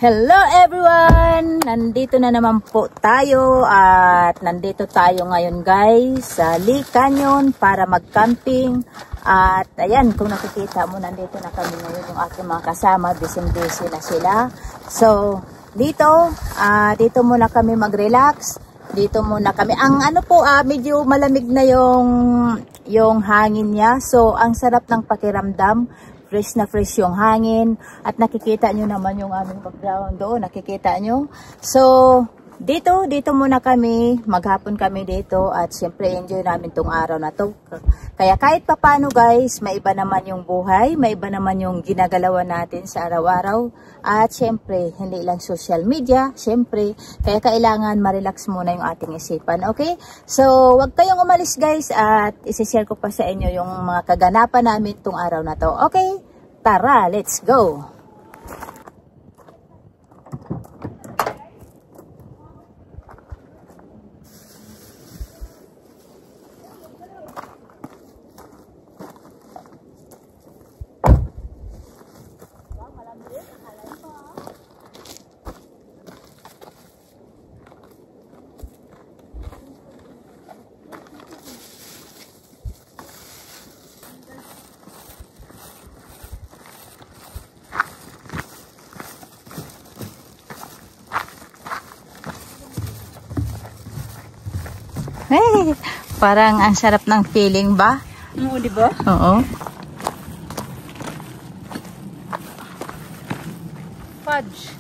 Hello everyone! Nandito na naman po tayo at nandito tayo ngayon guys sa Lee Canyon para mag-camping. At ayan, kung nakikita mo, nandito na kami ngayon yung aking mga kasama. Busy-busy na sila. So, dito muna kami mag-relax. Dito muna kami. Ang ano po, medyo malamig na yung hangin niya. So, ang sarap ng pakiramdam. Fresh na fresh yung hangin. At nakikita nyo naman yung aming background doon. Nakikita nyo. So, dito muna kami. Maghapon kami dito. At syempre, enjoy namin tong araw na to. Kaya kahit papano guys, maiba naman yung buhay. Maiba naman yung ginagalawan natin sa araw-araw. At syempre, hindi lang social media. Syempre, kaya kailangan ma-relax muna yung ating isipan. Okay? So, wag kayong umalis guys. At isi-share ko pa sa inyo yung mga kaganapan namin tong araw na to. Okay? Tara, let's go! Hey, parang ang sarap ng feeling ba? Oo, di ba? Oo. Fudge.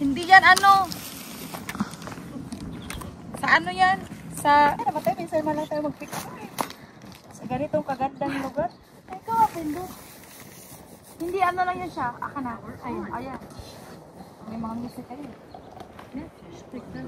Hindi yan ano. Sa ano yan? Sa... Ano ba tayo? Minsan man lang tayo mag-picture. Sa ganitong kagandang lugar. Ay, pindot. Hindi ano lang yan siya. Aka na. Ayun, ayan. May mga music kayo. Yeah, take that.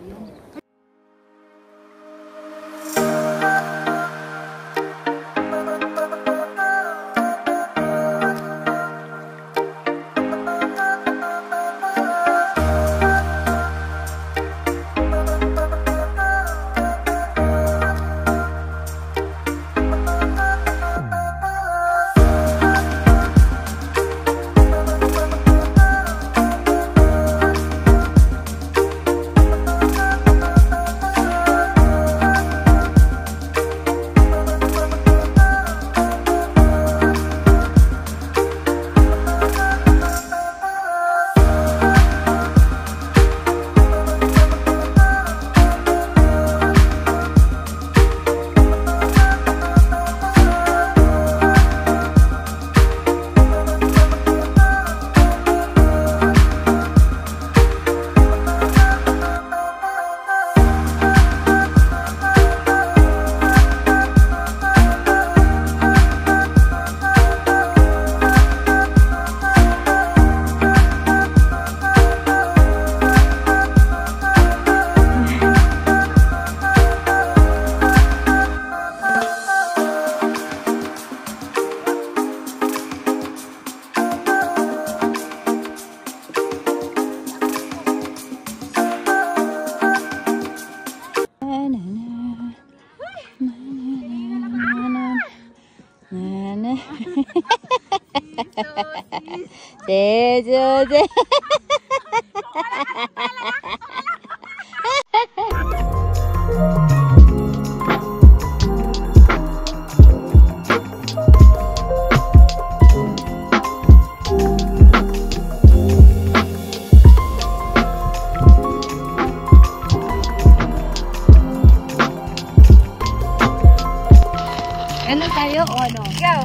Ano tayo o ano? Go!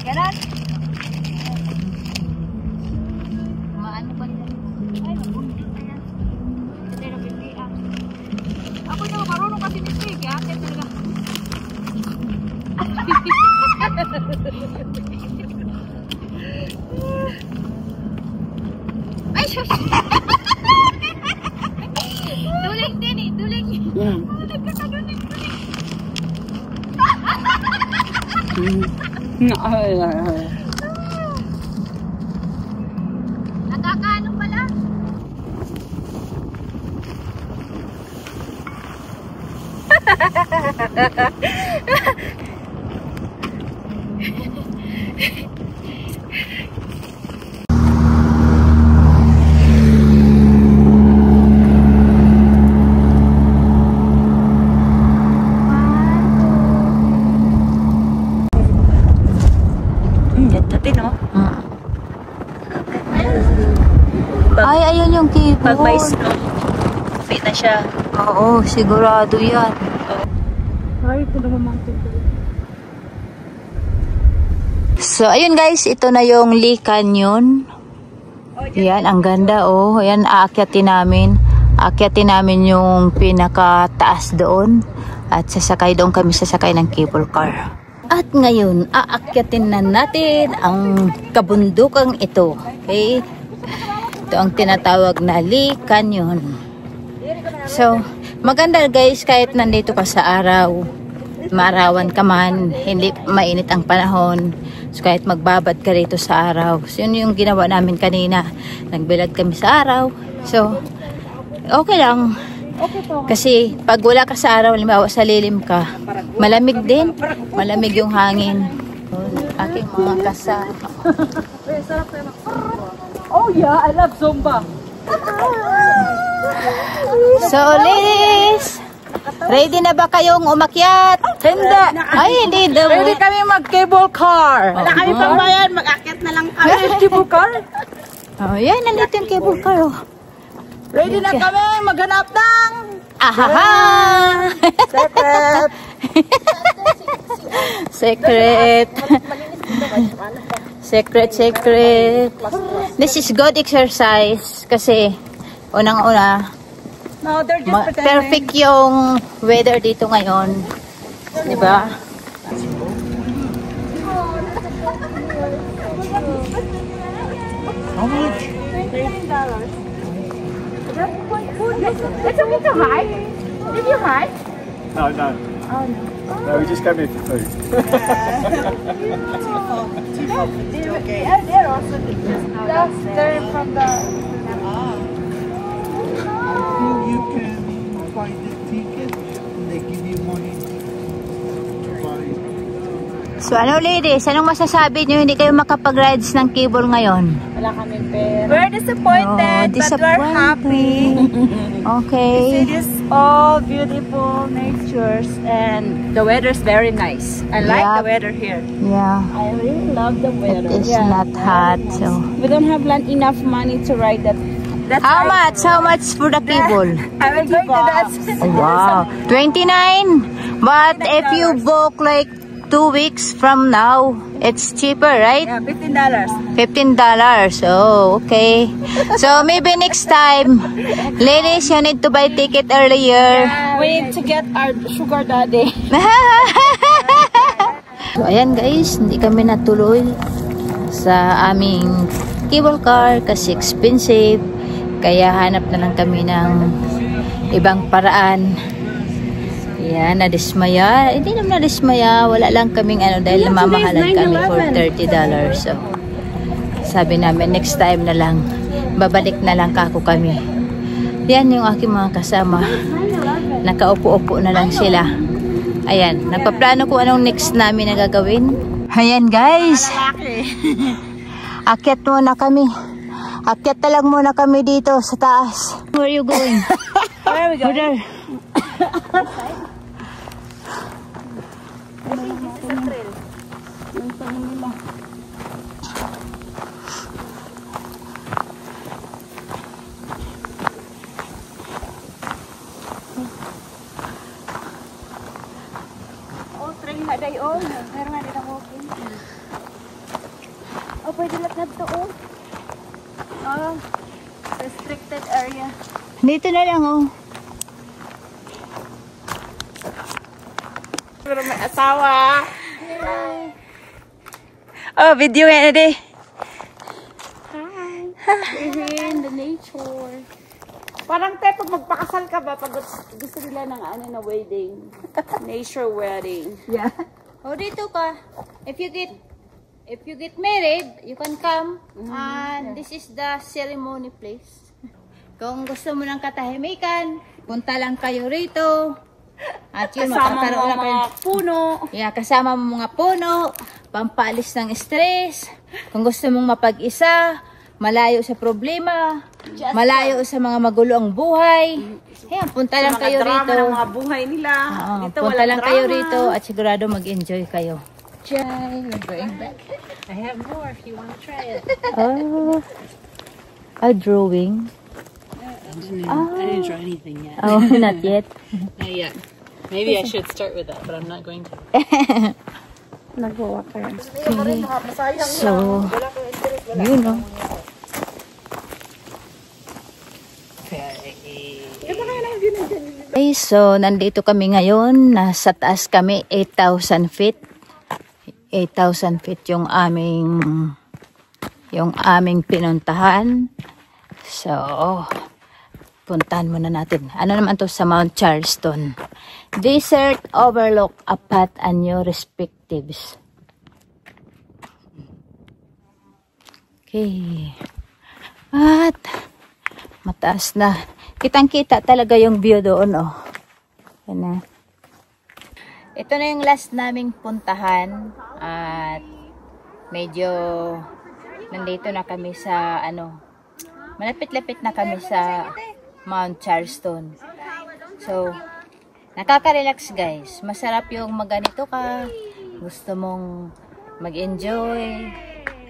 Ganon? Maano ba yan? Ay, nabundot na yan. Hindi na pindi ako na marunong kasi ni Pig. Kaya talaga. Ay, shush! Duling din eh, duling. Nagkakaduling, duling. Nakakaano pala? Ay, ayun yung cable. Pag may snow, fit na siya. Oo, sigurado yan. Ay, ito naman mountain. So, ayun guys, ito na yung Lee Canyon. Yan, ang ganda oh. Yan, aakyatin namin. Aakyatin namin yung pinakataas doon. At sasakay doon kami sasakay ng cable car. At ngayon, aakyatin na natin ang kabundukang ito. Okay? Ito ang tinatawag na Lee Canyon. So, maganda guys kahit nandito ka sa araw. Maarawan ka man, hindi mainit ang panahon. So, kahit magbabad ka rito sa araw. So, yun yung ginawa namin kanina. Nagbilad kami sa araw. So, okay lang. Kasi, pag wala ka sa araw, halimbawa sa lilim ka, malamig din. Malamig yung hangin. Aking mga kasama. Oh yeah, I love Zumba. So, ladies, ready na ba kayong umakyat? Hindi. Ay, hindi daw. Pwede kami mag-cable car. Wala kami pang bayan, mag-akyat na lang kami. Cable car? Oh, yan, nandito yung cable car. Oh. Ready na kami maghanap ng Ahaha! secret. Secret. Secret. This is good exercise kasi unang-una, No, they're just pretending. perfect yung weather dito ngayon. Diba? How much? $13. It's okay to hide. Did you hide? No, no. Oh no. No, we just came here for food. Okay. Yeah, they're also they're from the. You can buy the ticket and they give you money to buy. So ano ladies, anong masasabi nyo hindi kayo makapag-rides ng cable ngayon? Wala kami pera. We're disappointed, No, but we're happy. Okay. It is all beautiful natures and the weather's very nice. I like Yeah. the weather here. Yeah. I really love the It weather. is not hot. So We don't have enough money to ride that. That's how why much? How much for the cable? I will go to that. Wow. 29. But if you book like 2 weeks from now, it's cheaper, right? Yeah, $15. $15. Oh, okay. So maybe next time, ladies, you need to buy ticket earlier. We need to get our sugar daddy. So ayan guys, hindi kami natuloy sa aming cable car kasi expensive. Kaya hanap na lang kami ng ibang paraan. Yan, nadismaya. Hindi naman nadismaya. Wala lang kaming ano dahil namamahalan kami for $30. So, sabi namin, next time na lang. Babalik na lang kako kami. Yan yung aking mga kasama. Nakaupo-upo na lang sila. Ayan, nagpaplano kung anong next namin na gagawin. Ayan guys. Akyat muna kami. Akyat na lang muna kami dito sa taas. Where are you going? Where are we going? There. Oh, train na day on. Meron nga din ang walking. Oh, pwede lang na ito, oh. Oh, restricted area. Dito na lang oh. Pero may asawa. Oh, video nga na di. Hi. We're here in the nature. Parang te, pag magpakasal ka ba, pag gusto nila ng ano na wedding. Nature wedding. Yeah. Oh, dito ka. If you get married, you can come. And this is the ceremony place. Kung gusto mo ng katahimikan, punta lang kayo rito. At yun, Kasama magkakaroon mo lang kayo. mga puno. Yeah, kasama mo mga puno, pampaalis ng stress. Kung gusto mong mapag-isa, malayo sa problema, malayo sa mga magulo ang buhay. Ayan, punta lang kayo Drama rito. ng mga buhay nila. Oo, Dito punta walang lang drama. kayo rito at sigurado mag-enjoy kayo. I have more if you want to try it. Oh. A drawing? I didn't draw anything yet. Oh, not yet. Not yet. Maybe I should start with that, but I'm not going to. Nagawa ka rin. So, you know. Okay, so nandito kami ngayon. Nasa taas kami, 8,000 feet. 8,000 feet yung aming pinuntahan. So, puntahan muna natin. Ano naman to sa Mount Charleston? Desert overlook Apat and your respectives. Okay. At mataas na. Kitang-kita talaga yung view doon, oh. Yan na. Ito na yung last naming puntahan at medyo nandito na kami sa malapit-lapit na kami sa Mount Charleston. So, nakaka-relax guys. Masarap yung maganito ka. Gusto mong mag-enjoy.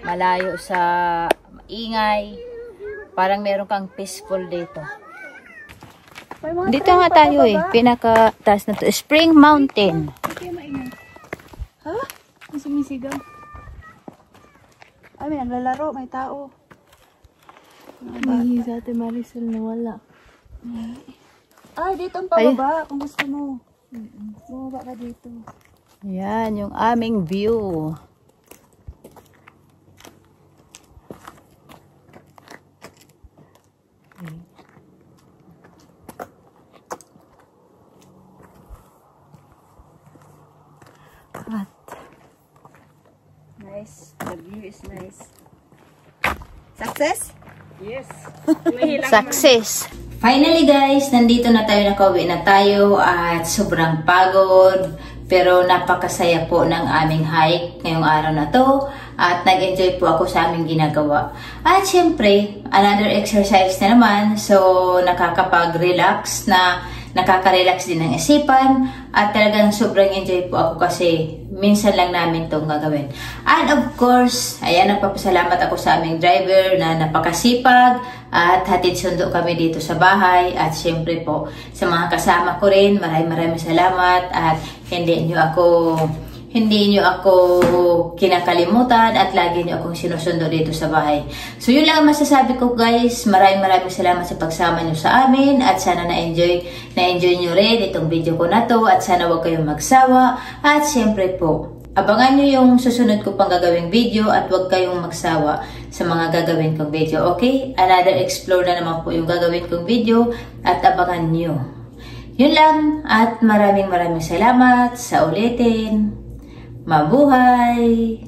Malayo sa ingay. Parang meron kang peaceful dito. Dito nga tayo pinaka-taas na to. Spring Mountain. Ha? May sumisigaw. Ay, may naglalaro. May tao. Ay, sa Ate Marisol na wala. Ay, dito ang pababa kung gusto mo. Bumaba ka dito. Yan, yung aming view. At Nice. The view is nice. Success? Yes. success! Finally guys, nandito na tayo, nakauwi na tayo at sobrang pagod. Pero napakasaya po ng aming hike ngayong araw na to. At nag-enjoy po ako sa aming ginagawa. At syempre, another exercise na naman. So, nakakapag-relax nakaka-relax din ng isipan. At talagang sobrang enjoy po ako kasi minsan lang namin itong gagawin. And of course, ayan, nagpapasalamat ako sa aming driver na napakasipag at hatid sundo kami dito sa bahay. At syempre po, sa mga kasama ko rin, maraming salamat at hindi nyo ako kinakalimutan at lagi nyo akong sinusundo dito sa bahay. So yun lang ang masasabi ko guys. Maraming salamat sa pagsama nyo sa amin at sana na-enjoy nyo rin itong video ko na to at sana huwag kayong magsawa at syempre po, abangan nyo yung susunod ko pang gagawing video at huwag kayong magsawa sa mga gagawin kong video. Okay? Another explore na naman po yung gagawin kong video at abangan nyo. Yun lang at maraming salamat sa ulitin. Mabuhay!